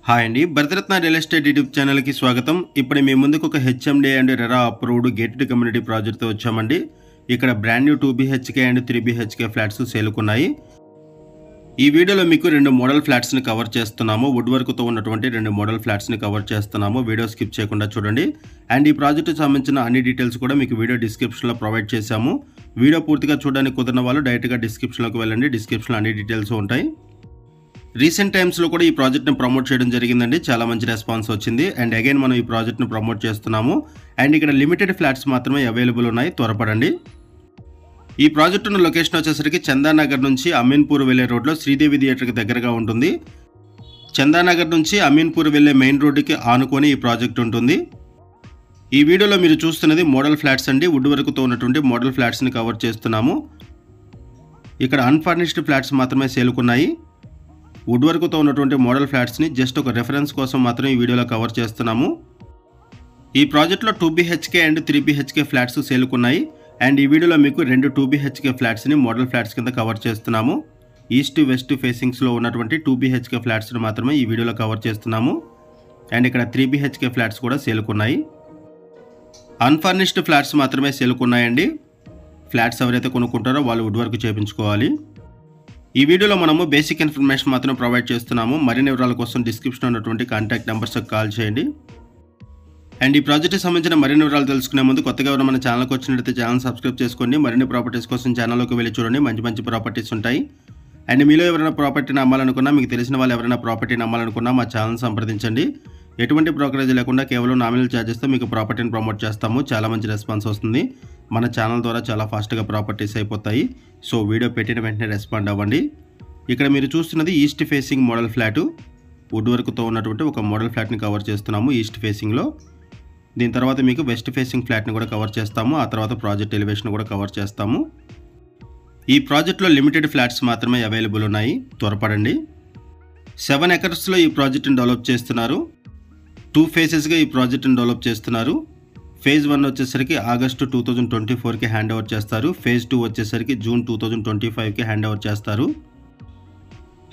Hi అండి, Bharat Ratna real estate YouTube ఛానల్కి స్వాగతం. ఇప్పుడు మీ ముందుకు ఒక HMD and RERA approved gated community ప్రాజెక్ట్తో వచ్చామండి. ఇక్కడ brand new 2 BHK and 3 BHK flats సేలుకున్నాయి. ఈ వీడియోలో మీకు 2 మోడల్ ఫ్లాట్స్ని కవర్ చేస్తున్నాము. వుడ్ వర్క్తో ఉన్నటువంటి 2 మోడల్ ఫ్లాట్స్ని కవర్ చేస్తున్నాము. వీడియో స్కిప్ చేయకుండా చూడండి. అండ్ ఈ ప్రాజెక్టుకు సంబంధించిన అన్ని డీటెయిల్స్ కూడా మీకు వీడియో డిస్క్రిప్షన్లో ప్రొవైడ్ చేశాము. వీడియో పూర్తిగా చూడడానికి కుదిరిన వాళ్ళు డైరెక్ట్గా డిస్క్రిప్షన్లోకి వెళ్ళండి. డిస్క్రిప్షన్లో అన్ని డీటెయిల్స్ ఉంటాయి. రీసెంట్ టైమ్స్లో కూడా ఈ ప్రాజెక్ట్ని ప్రమోట్ చేయడం జరిగిందండి. చాలా మంచి రెస్పాన్స్ వచ్చింది. అండ్ అగైన్ మనం ఈ ప్రాజెక్ట్ని ప్రమోట్ చేస్తున్నాము. అండ్ ఇక్కడ లిమిటెడ్ ఫ్లాట్స్ మాత్రమే అవైలబుల్ ఉన్నాయి, త్వరపడండి. ఈ ప్రాజెక్ట్ ఉన్న లొకేషన్ వచ్చేసరికి చందానగర్ నుంచి అమీన్పూర్ వెళ్లే రోడ్లో శ్రీదేవి థియేటర్కి దగ్గరగా ఉంటుంది. చందానగర్ నుంచి అమీన్పూర్ వెళ్లే మెయిన్ రోడ్డుకి ఆనుకొని ఈ ప్రాజెక్ట్ ఉంటుంది. ఈ వీడియోలో మీరు చూస్తున్నది మోడల్ ఫ్లాట్స్ అండి. వుడ్ వర్క్తో ఉన్నటువంటి మోడల్ ఫ్లాట్స్ని కవర్ చేస్తున్నాము. ఇక్కడ అన్ఫర్నిష్డ్ ఫ్లాట్స్ మాత్రమే సేలుకున్నాయి. వుడ్ వర్క్తో ఉన్నటువంటి మోడల్ ఫ్లాట్స్ని జస్ట్ ఒక రెఫరెన్స్ కోసం మాత్రం ఈ వీడియోలో కవర్ చేస్తున్నాము. ఈ ప్రాజెక్ట్లో 2 BHK అండ్ 3 BHK ఫ్లాట్స్ సేలుకున్నాయి. అండ్ ఈ వీడియోలో మీకు 2 2 BHK ఫ్లాట్స్ని మోడల్ ఫ్లాట్స్ కింద కవర్ చేస్తున్నాము. ఈస్ట్ వెస్ట్ ఫేసింగ్స్లో ఉన్నటువంటి 2 BHK ఫ్లాట్స్ని మాత్రమే ఈ వీడియోలో కవర్ చేస్తున్నాము. అండ్ ఇక్కడ 3 BHK ఫ్లాట్స్ కూడా సేలుకున్నాయి. అన్ఫర్నిష్డ్ ఫ్లాట్స్ మాత్రమే సేలుకున్నాయండి. ఫ్లాట్స్ ఎవరైతే కొనుక్కుంటారో వాళ్ళు వుడ్ వర్క్ చేయించుకోవాలి. ఈ వీడియోలో మనము బేసిక్ ఇన్ఫర్మేషన్ మాత్రం ప్రొవైడ్ చేస్తున్నాము. మరిన్ని వివరాల కోసం డిస్క్రిప్షన్లో ఉన్నటువంటి కాంటాక్ట్ నెంబర్స్కి కాల్ చేయండి. అండ్ ఈ ప్రాజెక్ట్కి సంబంధించిన మరిన్ని వివరాలు తెలుసుకునే ముందు కొత్తగా ఎవరైనా మన ఛానల్కి వచ్చినట్లయితే ఛానల్ సబ్స్క్రైబ్ చేసుకోండి. మరిన్ని ప్రాపర్టీస్ కోసం ఛానల్లోకి వెళ్ళి చూడండి. మంచి మంచి ప్రాపర్టీస్ ఉంటాయి. అండ్ మీలో ఎవరైనా ప్రాపర్టీని అమ్మాలనుకున్నా, మీకు తెలిసిన వాళ్ళు ఎవరైనా ప్రాపర్టీని అమ్మాలనుకున్నా మా ఛానల్ సంప్రదించండి. ఎటువంటి బ్రోకరేజ్ లేకుండా కేవలం నామినల్ ఛార్జెస్తో మీకు ప్రాపర్టీని ప్రమోట్ చేస్తాము. చాలా మంచి రెస్పాన్స్ వస్తుంది. మన ఛానల్ ద్వారా చాలా ఫాస్ట్గా ప్రాపర్టీస్ అయిపోతాయి. సో వీడియో పెట్టిన వెంటనే రెస్పాండ్ అవ్వండి. ఇక్కడ మీరు చూస్తున్నది east facing model flat. Wood వర్క్తో ఉన్నటువంటి ఒక మోడల్ ఫ్లాట్ని కవర్ చేస్తున్నాము ఈస్ట్ ఫేసింగ్లో. దీని తర్వాత మీకు వెస్ట్ ఫేసింగ్ ఫ్లాట్ని కూడా కవర్ చేస్తాము. ఆ తర్వాత ప్రాజెక్ట్ ఎలివేషన్ కూడా కవర్ చేస్తాము. ఈ ప్రాజెక్ట్లో లిమిటెడ్ ఫ్లాట్స్ మాత్రమే అవైలబుల్ ఉన్నాయి, త్వరపడండి. 7 ఎకర్స్లో ఈ ప్రాజెక్ట్ని డెవలప్ చేస్తున్నారు. 2 ఫేజెస్గా ఈ ప్రాజెక్ట్ని డెవలప్ చేస్తున్నారు. ఫేజ్ 1 వచ్చేసరికి ఆగస్టు 2024కి హ్యాండ్ ఓవర్ చేస్తారు. ఫేజ్ 2 వచ్చేసరికి జూన్ 2025కి హ్యాండ్ ఓవర్ చేస్తారు.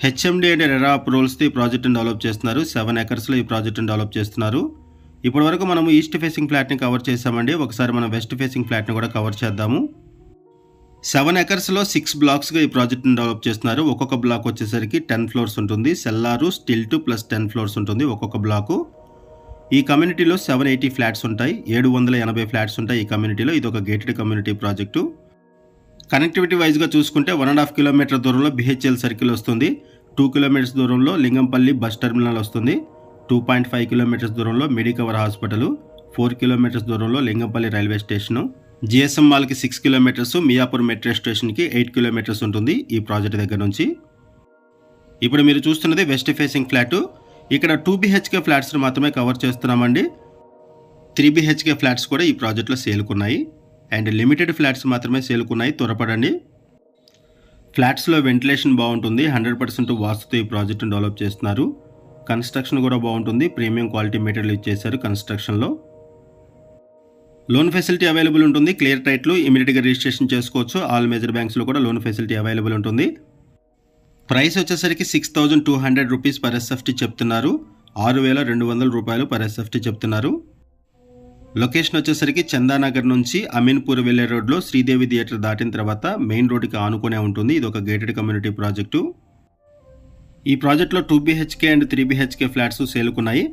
హెచ్ఎండి అండ్ రెరా అప్రూవల్స్తో ఈ ప్రాజెక్ట్ని డెవలప్ చేస్తున్నారు. 7 ఎకర్స్లో ఈ ప్రాజెక్ట్ని డెవలప్ చేస్తున్నారు. ఇప్పటి వరకు మనము ఈస్ట్ ఫేసింగ్ ఫ్లాట్ని కవర్ చేసామండి. ఒకసారి మనం వెస్ట్ ఫేసింగ్ ఫ్లాట్ని కూడా కవర్ చేద్దాము. 7 ఎకర్స్లో 6 బ్లాక్స్గా ఈ ప్రాజెక్ట్ని డెవలప్ చేస్తున్నారు. ఒక్కొక్క బ్లాక్ వచ్చేసరికి 10 ఫ్లోర్స్ ఉంటుంది. సెల్లారు, స్టిల్ట్ ప్లస్ 10 ఫ్లోర్స్ ఉంటుంది ఒక్కొక్క బ్లాకు. ఈ కమ్యూనిటీలో 780 ఫ్లాట్స్ ఉంటాయి. 780 ఫ్లాట్స్ ఉంటాయి ఈ కమ్యూనిటీలో. ఇది ఒక గేటెడ్ కమ్యూనిటీ ప్రాజెక్టు. కనెక్టివిటీ వైజ్గా చూసుకుంటే 1.5 కిలోమీటర్ దూరంలో BHL సర్కిల్ వస్తుంది. 2 కిలోమీటర్స్ దూరంలో లింగంపల్లి బస్ టెర్మినల్ వస్తుంది. 2.5 కిలోమీటర్స్ దూరంలో మెడికవర్ హాస్పిటల్, 4 కిలోమీటర్స్ దూరంలో లింగంపల్లి రైల్వే స్టేషను, GSM మాల్కి 6 కిలోమీటర్స్, మియాపూర్ మెట్రో స్టేషన్కి 8 కిలోమీటర్స్ ఉంటుంది ఈ ప్రాజెక్ట్ దగ్గర నుంచి. ఇప్పుడు మీరు చూస్తున్నది వెస్ట్ ఫేసింగ్ ఫ్లాటు. ఇక్కడ 2 BHK ఫ్లాట్స్ని మాత్రమే కవర్ చేస్తున్నామండి. 3 BHK ఫ్లాట్స్ కూడా ఈ ప్రాజెక్ట్లో సేలుకున్నాయి. అండ్ లిమిటెడ్ ఫ్లాట్స్ మాత్రమే సేలుకున్నాయి, త్వరపడండి. ఫ్లాట్స్లో వెంటిలేషన్ బాగుంటుంది. 100% వాస్తుతో ఈ ప్రాజెక్ట్ని డెవలప్ చేస్తున్నారు. కన్స్ట్రక్షన్ కూడా బాగుంటుంది. ప్రీమియం క్వాలిటీ మెటీరియల్ ఇచ్చేశారు కన్స్ట్రక్షన్లో. లోన్ ఫెసిలిటీ అవైలబుల్ ఉంటుంది. క్లియర్ టైట్లు ఇమీడియట్గా రిజిస్ట్రేషన్ చేసుకోవచ్చు. ఆల్ మేజర్ బ్యాంక్స్లో కూడా లోన్ ఫెసిలిటీ అవైలబుల్ ఉంటుంది. ప్రైస్ వచ్చేసరికి 6,200 రూపీస్ పర్ SFT చెప్తున్నారు. 6,200 రూపాయలు పర్ SFT చెప్తున్నారు. లొకేషన్ వచ్చేసరికి చందానగర్ నుంచి అమీన్పూర్ వెళ్లే రోడ్లో శ్రీదేవి థియేటర్ దాటిన తర్వాత మెయిన్ రోడ్డుకి ఆనుకునే ఉంటుంది. ఇది ఒక గేటెడ్ కమ్యూనిటీ ప్రాజెక్టు. ఈ ప్రాజెక్ట్లో 2 BHK అండ్ 3 BHK ఫ్లాట్స్ సేలుకున్నాయి.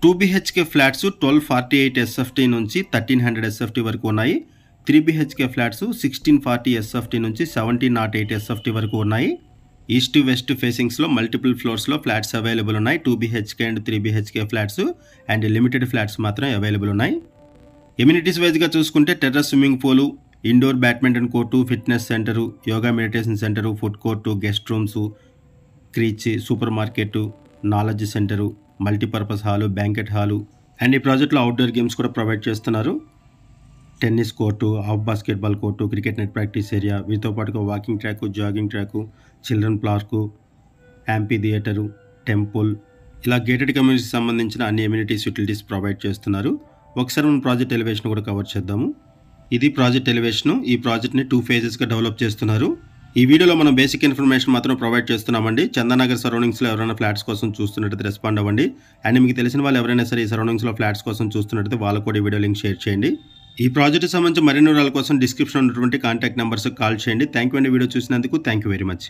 2 BHK ఫ్లాట్స్ 1248 SFT నుంచి 1300 SFT వరకు ఉన్నాయి. 3 BHK ఫ్లాట్స్ 1640 SFT నుంచి 1708 SFT వరకు ఉన్నాయి. ఈస్ట్ వెస్ట్ ఫేసింగ్స్లో మల్టిపుల్ ఫ్లోర్స్లో ఫ్లాట్స్ అవైలబుల్ ఉన్నాయి. 2 BHK and 3 BHK flats and limited flats మాత్రమే అవైలబుల్ ఉన్నాయి. ఎమ్యూనిటీస్ వైజ్గా చూసుకుంటే terrace swimming pool, indoor badminton court, fitness centre, yoga meditation centre, food court, guest rooms, creche, super market, knowledge centre, multipurpose hall, banquet hall. And ఈ ప్రాజెక్ట్లో outdoor games కూడా provide చేస్తున్నారు. Tennis court, half basketball court, cricket net practice area, వీటితో పాటుగా walking track, jogging track, children park, amphitheatre, temple, ఇలా gated కమ్యూనిటీకి సంబంధించిన అన్ని ఎమ్యూనిటీస్ యూటిలిటీస్ ప్రొవైడ్ చేస్తున్నారు. ఒకసారి మనం ప్రాజెక్ట్ ఎలివేషన్ కూడా కవర్ చేద్దాము. ఇది ప్రాజెక్ట్ ఎలివేషను. ఈ ప్రాజెక్ట్ని 2 ఫేజెస్గా డెవలప్ చేస్తున్నారు. ఈ వీడియోలో మనం బేసిక్ ఇన్ఫర్మేషన్ మాత్రం ప్రొవైడ్ చేస్తున్నామండి. చందానగర్ సరౌండింగ్స్లో ఎవరైనా ఫ్లాట్స్ కోసం చూస్తున్నట్టయితే రెస్పాండ్ అవ్వండి. అండ్ మీకు తెలిసిన వాళ్ళు ఎవరైనా సరే ఈ సరౌండింగ్స్లో ఫ్లాట్స్ కోసం చూస్తున్నట్టయితే వాళ్ళకు కూడా ఈ వీడియో లింక్ షేర్ చేయండి. ఈ ప్రాజెక్ట్ సంబంధించి మరిన్ని వివరాల కోసం డిస్క్రిప్షన్ ఉన్నటువంటి కాంటాక్ట్ నెంబర్స్కి కాల్ చేయండి. థ్యాంక్ యూ అండి వీడియో చూసినందుకు. Thank you very much.